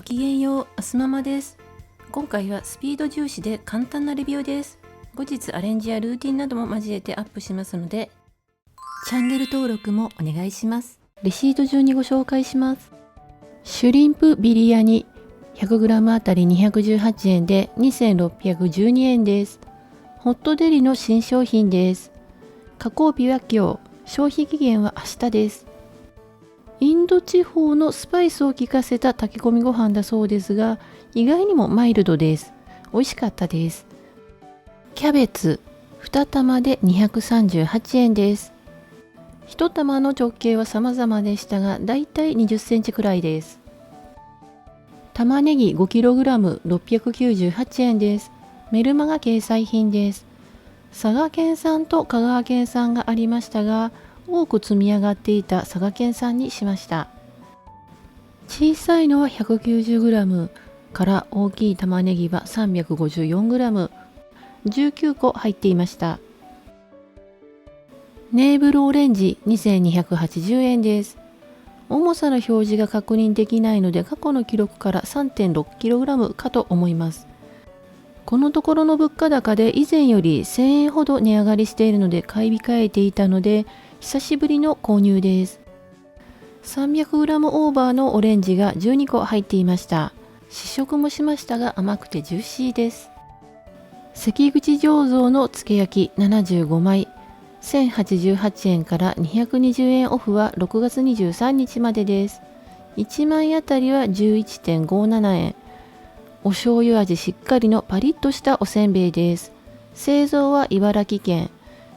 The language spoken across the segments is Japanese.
ごきげんよう、あすママです。今回はスピード重視で簡単なレビューです。後日アレンジやルーティンなども交えてアップしますので、チャンネル登録もお願いします。レシート順にご紹介します。シュリンプビリヤニ 100g あたり218円で2612円です。ホットデリの新商品です。加工日は今日、消費期限は明日です。インド地方のスパイスを効かせた炊き込みご飯だそうですが、意外にもマイルドです。美味しかったです。キャベツ2玉で238円です。1玉の直径は様々でしたが、だいたい20センチくらいです。玉ねぎ 5kg698 円です。メルマガ掲載品です。佐賀県産と香川県産がありましたが、多く積み上がっていた佐賀県産にしました。小さいのは 190g から大きい玉ねぎは 354g、19個入っていました。ネーブルオレンジ2280円です。重さの表示が確認できないので過去の記録から 3.6kg かと思います。このところの物価高で以前より1000円ほど値上がりしているので買い控えていたので久しぶりの購入です。300g オーバーのオレンジが12個入っていました。試食もしましたが甘くてジューシーです。関口醸造のつけ焼き75枚1088円から220円オフは6月23日までです。1枚あたりは 11.57 円。お醤油味しっかりのパリッとしたおせんべいです。製造は茨城県。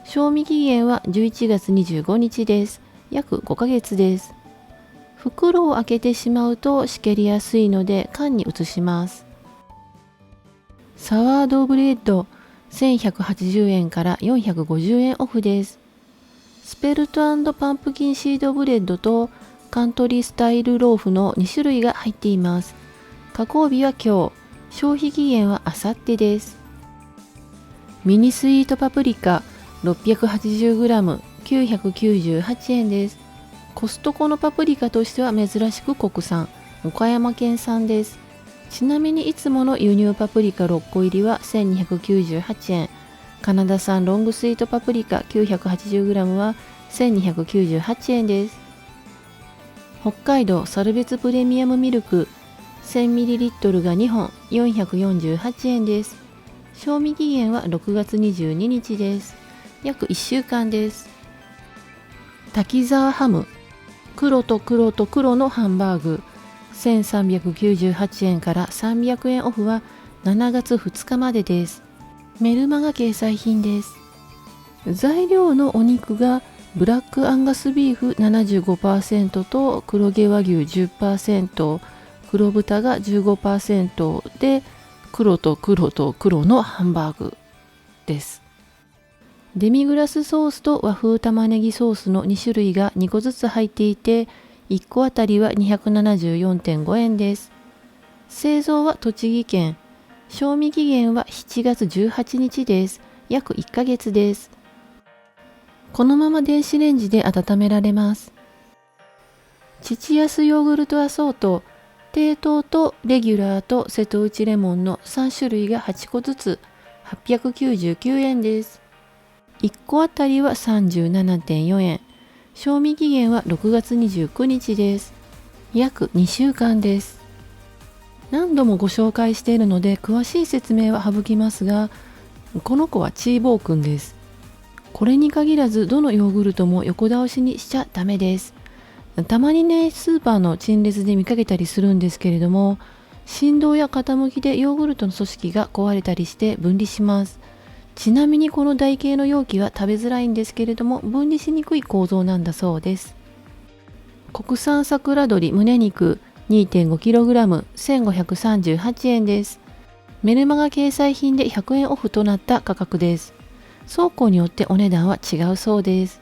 賞味期限は11月25日です。約5ヶ月です。袋を開けてしまうとしけりやすいので缶に移します。サワードブレッド1180円から450円オフです。スペルト&パンプキンシードブレッドとカントリースタイルローフの2種類が入っています。加工日は今日、消費期限はあさってです。ミニスイートパプリカ 680g 998円です。コストコのパプリカとしては珍しく国産、岡山県産です。ちなみにいつもの輸入パプリカ6個入りは1298円。カナダ産ロングスイートパプリカ 980g は1298円です。北海道サルベツプレミアムミルク 1000ml が2本448円です。賞味期限は6月22日です。約1週間です。滝沢ハム黒と黒と黒のハンバーグ1398円から300円オフは7月2日までです。メルマガ掲載品です。材料のお肉がブラックアンガスビーフ 75% と黒毛和牛 10%、黒豚が 15% で黒と黒と黒のハンバーグです。デミグラスソースと和風玉ねぎソースの2種類が2個ずつ入っていて1個あたりは 274.5 円です。製造は栃木県。賞味期限は7月18日です。約1ヶ月です。このまま電子レンジで温められます。父安ヨーグルトアソート低糖とレギュラーと瀬戸内レモンの3種類が8個ずつ899円です。1個あたりは 37.4 円。賞味期限は6月29日です。約2週間です。何度もご紹介しているので詳しい説明は省きますが、この子はチーボーくんです。これに限らずどのヨーグルトも横倒しにしちゃダメです。たまにね、スーパーの陳列で見かけたりするんですけれども、振動や傾きでヨーグルトの組織が壊れたりして分離します。ちなみにこの台形の容器は食べづらいんですけれども分離しにくい構造なんだそうです。国産桜鶏胸肉 2.5kg 1538円です。メルマガ掲載品で100円オフとなった価格です。倉庫によってお値段は違うそうです。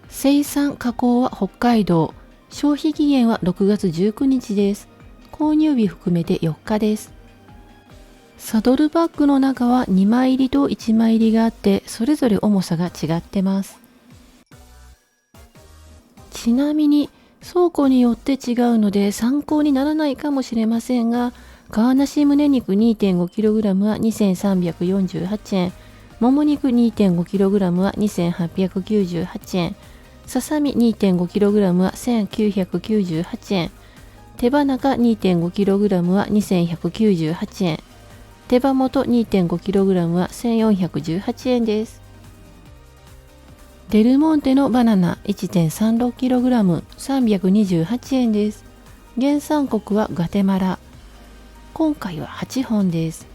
生産加工は北海道。消費期限は6月19日です。購入日含めて4日です。サドルバッグの中は2枚入りと1枚入りがあってそれぞれ重さが違ってます。ちなみに倉庫によって違うので参考にならないかもしれませんが、皮なし胸肉 2.5kg は2348円、もも肉 2.5kg は2898円、ささみ 2.5kg は1998円、手羽中 2.5kg は2198円、手羽元 2.5kg は1418円です。デルモンテのバナナ 1.36kg 328円です。原産国はガテマラ。今回は8本です。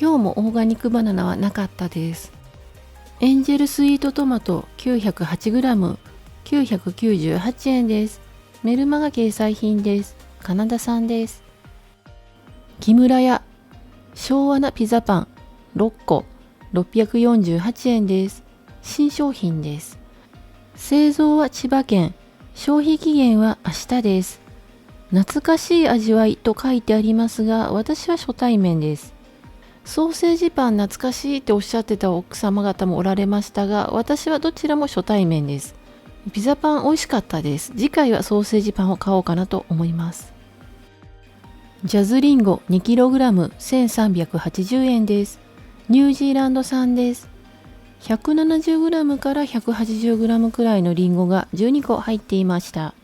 今日もオーガニックバナナはなかったです。エンジェルスイートトマト 908g 998円です。メルマガ掲載品です。カナダ産です。木村屋昭和なピザパン6個648円です。新商品です。製造は千葉県。消費期限は明日です。懐かしい味わいと書いてありますが、私は初対面です。ソーセージパン懐かしいっておっしゃってた奥様方もおられましたが、私はどちらも初対面です。ピザパン美味しかったです。次回はソーセージパンを買おうかなと思います。ジャズリンゴ 2kg 1380円です。ニュージーランド産です。170g から 180g くらいのリンゴが12個入っていました。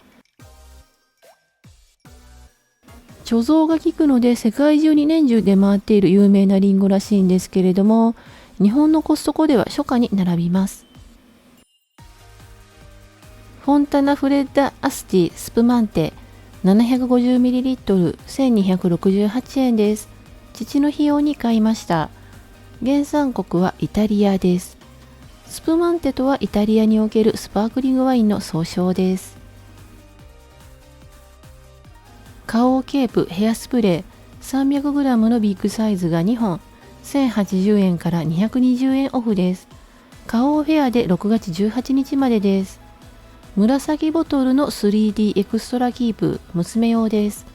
貯蔵が効くので世界中に年中出回っている有名なリンゴらしいんですけれども、日本のコストコでは初夏に並びます。フォンタナフレッダアスティスプマンテ 750ml 1268円です。父の日用に買いました。原産国はイタリアです。スプマンテとはイタリアにおけるスパークリングワインの総称です。花王ケープヘアスプレー 300g のビッグサイズが2本1080円から220円オフです。花王フェアで6月18日までです。紫ボトルの 3D エクストラキープ娘用です。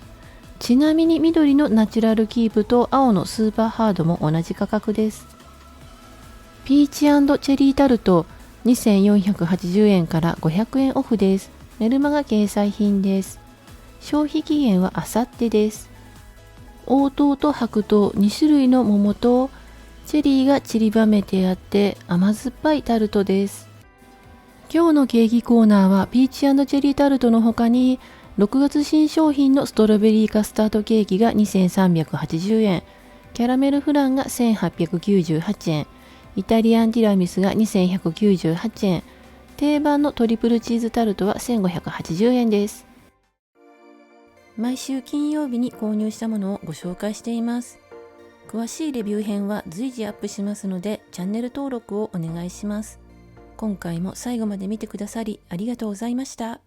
ちなみに緑のナチュラルキープと青のスーパーハードも同じ価格です。ピーチ&チェリータルト2480円から500円オフです。メルマガ掲載品です。消費期限はあさってです。黄桃と白桃2種類の桃とチェリーが散りばめてあって甘酸っぱいタルトです。今日のケーキコーナーはピーチ&チェリータルトの他に6月新商品のストロベリーカスタードケーキが2380円、キャラメルフランが1898円、イタリアンティラミスが2198円、定番のトリプルチーズタルトは1580円です。毎週金曜日に購入したものをご紹介しています。詳しいレビュー編は随時アップしますのでチャンネル登録をお願いします。今回も最後まで見てくださりありがとうございました。